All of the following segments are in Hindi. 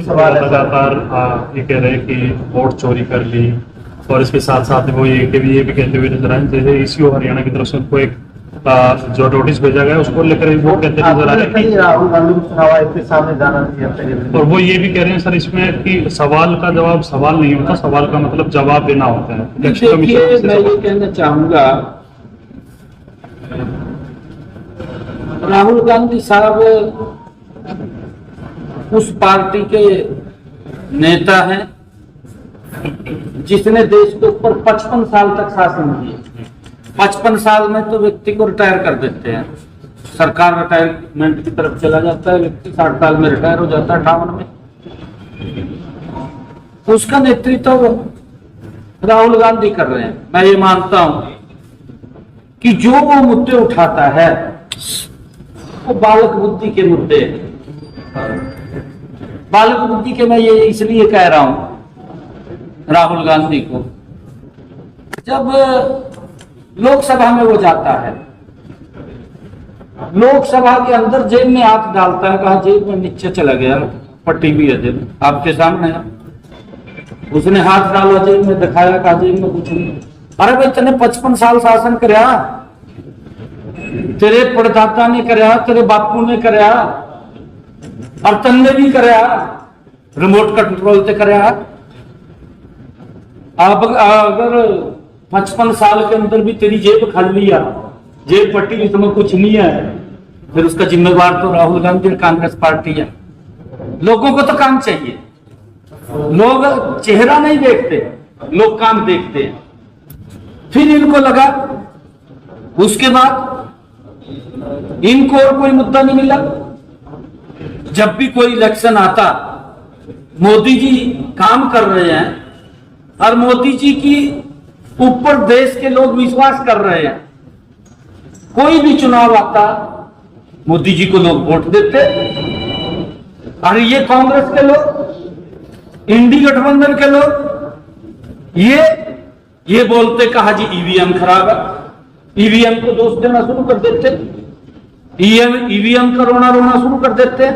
लगातार ये कह रहे हैं कि वोट चोरी कर ली, और इसके साथ साथ वो ये भी कहते हुए नजर आए, जैसे ईसीओ हरियाणा की तरफ से उनको एक जो नोटिस भेजा गया उसको लेकर वो कहते नजर आ रहे हैं राहुल गांधी को चुनाव आयोग के सामने जाना चाहिए। और वो ये भी कह रहे हैं सर इसमें कि सवाल का जवाब सवाल नहीं होता, सवाल का मतलब जवाब देना होता है। देखिए, मैं ये कहना चाहूंगा, राहुल गांधी साहब उस पार्टी के नेता हैं जिसने देश के ऊपर 55 साल तक शासन किया। 55 साल में तो व्यक्ति को रिटायर कर देते हैं, सरकार रिटायरमेंट की तरफ चला जाता है, व्यक्ति 60 साल में रिटायर हो जाता है, 58 में। उसका नेतृत्व राहुल गांधी कर रहे हैं। मैं ये मानता हूं कि जो वो मुद्दे उठाता है वो बालक बुद्धि के मुद्दे हैं। बालक बुद्धि के मैं ये इसलिए कह रहा हूं राहुल गांधी को, जब लोकसभा में वो जाता है, लोकसभा के अंदर जेब में हाथ डालता है, कहा जेब में नीचे चला गया, पट्टी भी है जेब आपके सामने है। उसने हाथ डाला जेब में, दिखाया, कहा जेब में कुछ नहीं। अरे भाई तने 55 साल शासन करया, तेरे परदाता ने करया, तेरे बापू ने करया, और तन्ने भी करया, रिमोट कंट्रोल से करया। अब अगर 55 साल के अंदर भी तेरी जेब खाली है, जेब पट्टी इसमें कुछ नहीं है, फिर उसका जिम्मेवार तो राहुल गांधी और कांग्रेस पार्टी है। लोगों को तो काम चाहिए, लोग चेहरा नहीं देखते, लोग काम देखते हैं। फिर इनको लगा, उसके बाद इनको और कोई मुद्दा नहीं मिला। जब भी कोई इलेक्शन आता, मोदी जी काम कर रहे हैं और मोदी जी की ऊपर देश के लोग विश्वास कर रहे हैं, कोई भी चुनाव आता मोदी जी को लोग वोट देते। और ये कांग्रेस के लोग, इंडी गठबंधन के लोग ये बोलते, कहा जी ईवीएम खराब है, ईवीएम को दोष देना शुरू कर देते, ईवीएम का रोना शुरू कर देते।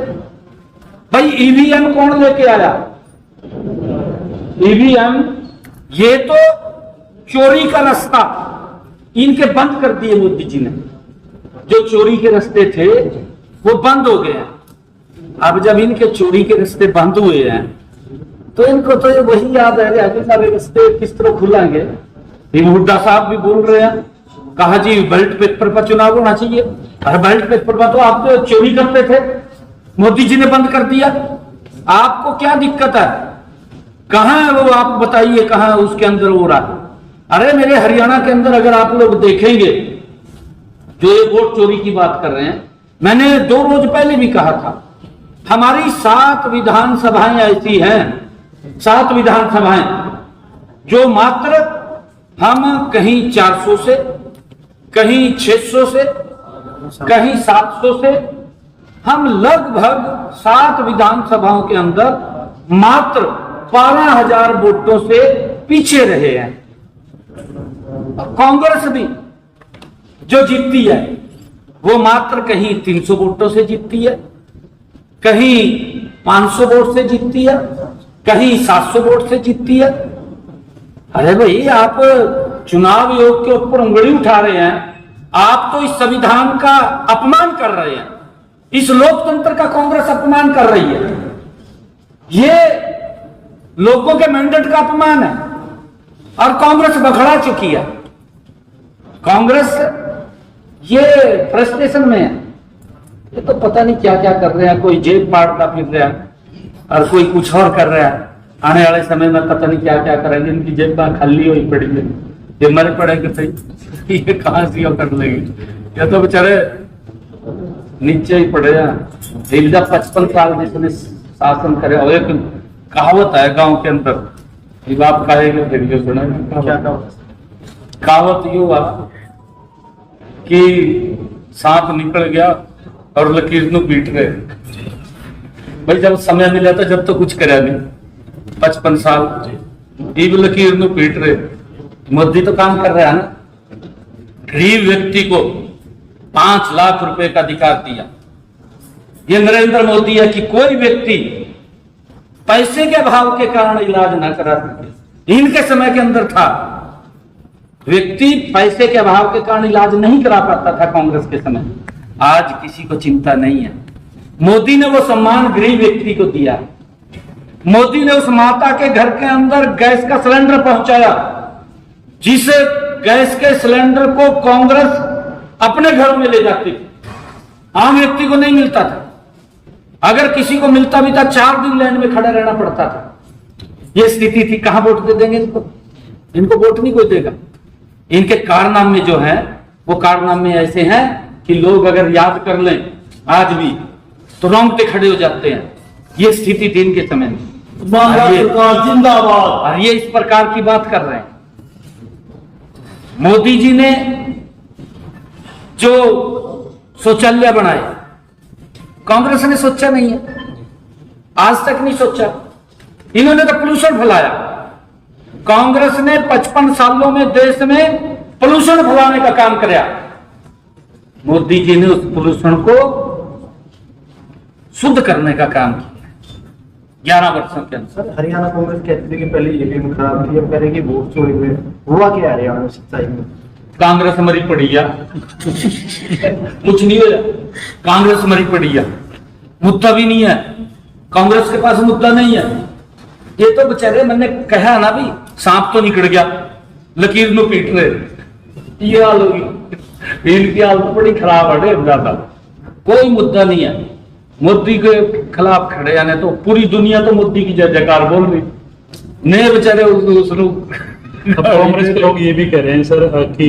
भाई ईवीएम कौन लेके आया? ईवीएम ये तो चोरी का रास्ता इनके बंद कर दिए मोदी जी ने। जो चोरी के रास्ते थे वो बंद हो गए। अब जब इनके चोरी के रास्ते बंद हुए हैं तो इनको तो ये वही याद है, आगे सारे रास्ते किस तरह खुलेंगे। हुड्डा साहब भी बोल रहे हैं, कहा जी बैलेट पेपर पर चुनाव होना चाहिए। अरे बैलेट पेपर पर तो आप तो चोरी करते थे, मोदी जी ने बंद कर दिया। आपको क्या दिक्कत है? कहां है वो, आप बताइए कहां है उसके अंदर हो रहा है? अरे मेरे हरियाणा के अंदर अगर आप लोग देखेंगे, जो ये वोट चोरी की बात कर रहे हैं, मैंने 2 रोज पहले भी कहा था, हमारी 7 विधानसभाएं ऐसी हैं, 7 विधानसभाएं जो मात्र हम कहीं 400 से, कहीं 600 से, कहीं 700 से, हम लगभग 7 विधानसभाओं के अंदर मात्र 12,000 वोटों से पीछे रहे हैं। कांग्रेस भी जो जीतती है वो मात्र कहीं 300 वोटों से जीतती है, कहीं 500 वोट से जीतती है, कहीं 700 वोट से जीतती है। अरे भाई आप चुनाव आयोग के ऊपर उंगली उठा रहे हैं, आप तो इस संविधान का अपमान कर रहे हैं, इस लोकतंत्र का कांग्रेस अपमान कर रही है। ये लोगों के मैंडेट का अपमान है और कांग्रेस बखड़ा चुकी है। कांग्रेस ये फ्रस्ट्रेशन में है, ये तो पता नहीं क्या क्या कर रहे हैं, कोई जेब मारता फिर रहा है और कोई कुछ और कर रहा है। आने वाले समय में पता नहीं क्या क्या करेंगे, इनकी जेब खाली हुई पड़ी है, ये मरे पड़ेंगे भाई, ये कहां से कर लेंगे? ये तो बेचारे नीचे ही पड़े हैं। 55 साल जिसने शासन करे, और एक कहावत है गांव के अंदर, ये बाप कहेंगे फिर जो सुना क्या कहावत यू हुआ कि सांप निकल गया और लकीर नु पीट गए। भाई जब समय मिला था, जब तो कुछ करा नहीं, 55 साल ये लकीर नु पीट रहे। मोदी तो काम कर रहा है ना, गरीब व्यक्ति को 5 लाख रुपए का अधिकार दिया। ये नरेंद्र मोदी है कि कोई व्यक्ति पैसे के अभाव के कारण इलाज ना करा सके। इनके समय के अंदर था, व्यक्ति पैसे के अभाव के कारण इलाज नहीं करा पाता था कांग्रेस के समय। आज किसी को चिंता नहीं है। मोदी ने वो सम्मान गरीब व्यक्ति को दिया। मोदी ने उस माता के घर के अंदर गैस का सिलेंडर पहुंचाया, जिस गैस के सिलेंडर को कांग्रेस अपने घरों में ले जाती थी, आम व्यक्ति को नहीं मिलता था। अगर किसी को मिलता भी था 4 दिन लाइन में खड़ा रहना पड़ता था। यह स्थिति थी। कहां वोट दे देंगे इनको? इनको वोट नहीं कोई देगा। इनके कारनामे जो हैं वो कारनामे ऐसे हैं कि लोग अगर याद कर लें आज भी तो रोंगटे खड़े हो जाते हैं। ये स्थिति थी इनके समय में। जिंदाबाद। और ये इस प्रकार की बात कर रहे हैं। मोदी जी ने जो शौचालय बनाए, कांग्रेस ने सोचा नहीं है, आज तक नहीं सोचा। इन्होंने तो पोल्यूशन फैलाया। कांग्रेस ने 55 सालों में देश में पोल्यूशन फैलाने का काम किया। मोदी जी ने उस पोल्यूशन को शुद्ध करने का काम किया 11 वर्षों के अंदर। सर, हरियाणा कांग्रेस कहती थी कि पहले ईवीएम खराब थी, अब कह रहे कि वोट चोरी हुए। हुआ क्या हरियाणा में सच्चाई में? कांग्रेस मरी पड़ी है। कुछ नहीं हुआ। कांग्रेस मरी पड़ी है। मुद्दा भी नहीं है कांग्रेस के पास, मुद्दा नहीं है। ये तो बेचारे, मैंने कहा ना भी, सांप तो निकल गया, लकीर में पीट रहे। ये हाल होगी। इनकी हालत बड़ी खराब है ज्यादा। कोई मुद्दा नहीं है। मोदी के खिलाफ खड़े आने तो पूरी दुनिया तो मोदी की जय जयकार बोल रही। नए बेचारे कांग्रेस के लोग ये भी कह रहे हैं सर कि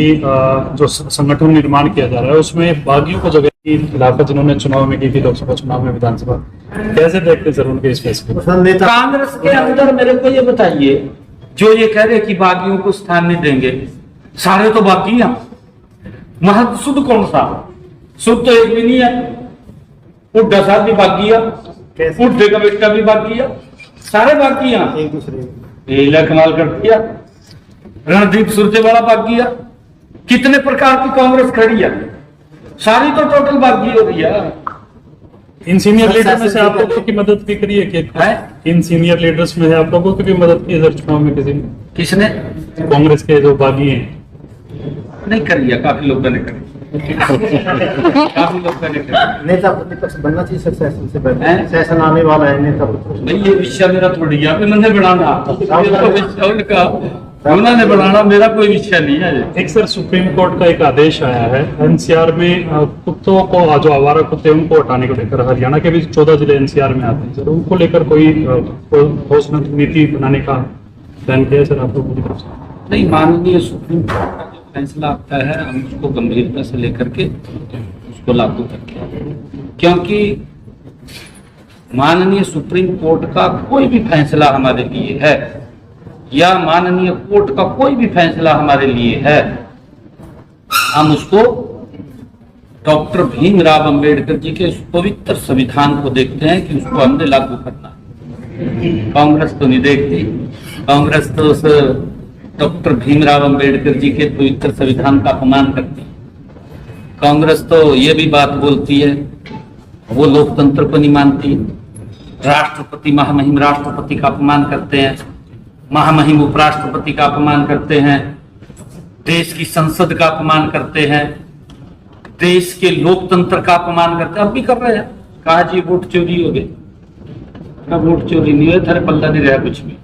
जो संगठन निर्माण किया जा रहा है उसमें बागियों को जगह की खिलाफत जिन्होंने चुनाव में की थी, लोकसभा चुनाव में, विधानसभा, कैसे देखते हैं सर उनके इस फैसले को? कांग्रेस के अंदर मेरे को ये बताइए, जो ये कह रहे कि बागियों को स्थान नहीं देंगे, सारे तो बागी हैं। महद शुद्ध कौन सा? शुद्ध तो एक भी नहीं है। उड्डा साहब भी बागी है, उड्डे का बेटा भी बागी है, सारे बागी हैं। एक दूसरे लीला कमाल कर दिया। रणदीप सुरजेवाला बागी है। कितने प्रकार की कांग्रेस खड़ी है, सारी तो टोटल बागी हो रही है। इन सीनियर लीडर में से आप लोगों की मदद भी करी है क्या? इन सीनियर लीडर्स में है आप लोगों की भी मदद की सर चुनाव में किसी ने? किसने? कांग्रेस के जो बागी हैं। नहीं करी है, काफी लोगों ने करी। काफी लोगों ने करी। नेता प्रतिपक्ष बनना चाहिए सर सेशन से हैं? पहले। सेशन आने वाला है, नेता प्रतिपक्ष। नहीं, ये विषय मेरा थोड़ी है। इन्होंने बनाना, उनका उन्होंने बनाना, मेरा कोई विषय नहीं है। एक सर सुप्रीम कोर्ट का एक आदेश आया है एनसीआर में कुत्तों को, जो आवारा कुत्ते उनको हटाने को लेकर। हरियाणा के भी 14 जिले एनसीआर में आते हैं सर, उनको लेकर कोई ठोस नीति बनाने का प्लान किया है सर आप लोगों की तरफ से? नहीं, माननीय सुप्रीम कोर्ट का जो फैसला आता है हम उसको गंभीरता से लेकर के उसको लागू करते हैं, क्योंकि माननीय सुप्रीम कोर्ट का कोई भी फैसला हमारे लिए है या माननीय कोर्ट का कोई भी फैसला हमारे लिए है, हम उसको डॉक्टर भीमराव अंबेडकर जी के उस पवित्र संविधान को देखते हैं कि उसको हमने लागू करना। कांग्रेस तो नहीं देखती। कांग्रेस तो उस डॉक्टर भीमराव अंबेडकर जी के पवित्र संविधान का अपमान करती है। कांग्रेस तो ये भी बात बोलती है, वो लोकतंत्र को नहीं मानती। राष्ट्रपति, महामहिम राष्ट्रपति का अपमान करते हैं, महामहिम उपराष्ट्रपति का अपमान करते हैं, देश की संसद का अपमान करते हैं, देश के लोकतंत्र का अपमान करते हैं। अब भी कर रहे हैं। कहा जी वोट चोरी हो गई। वोट चोरी नहीं हुई, थारे पल्ला नहीं रहा कुछ भी।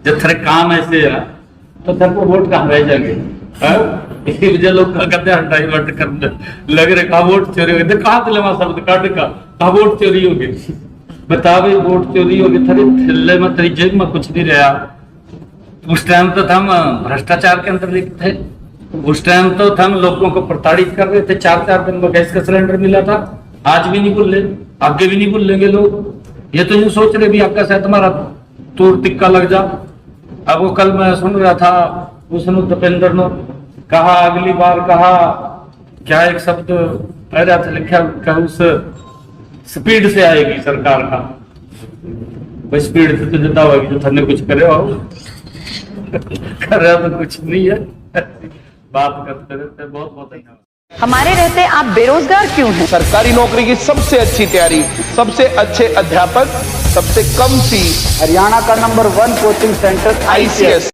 जब थारे काम ऐसे है तो थारे को वोट कहाँ रह जाएंगे? इसी वजह लोग क्या करते हैं, डाइवर्ट करने लग रहे। कहा वोट चोरी हो गई, कहा दिले शब्द काट का, कहा वोट चोरी हो गई। बता भाई, वोट चोरी हो गई, थारे थिल्ले में, तेरी जेब में कुछ नहीं रहा। उस टाइम तो हम भ्रष्टाचार के अंदर लिखते थे। उस टाइम तो हम लोगों को प्रताड़ित कर रहे थे। 4-4 दिन में गैस का सिलेंडर मिला था। आज भी नहीं भूले, आगे भी नहीं भूलेंगे लोग। ये तो यूं सोच रहे भी आपका शायद तुम्हारा तोड़ टिक्का लग जा। अब वो कल मैं सुन रहा था, उसने दीपेंद्र ने कहा, अगली बार कहा क्या एक शब्द आ रहा था लिखा, उस स्पीड से आएगी सरकार का। भाई स्पीड से तो जितना होगी जो थने कुछ करे हो कर रहा तो कुछ नहीं है। बात करते रहते बहुत बहुत। हमारे रहते आप बेरोजगार क्यों हैं? सरकारी नौकरी की सबसे अच्छी तैयारी, सबसे अच्छे अध्यापक सबसे कम फीस हरियाणा का नंबर 1 कोचिंग सेंटर ICS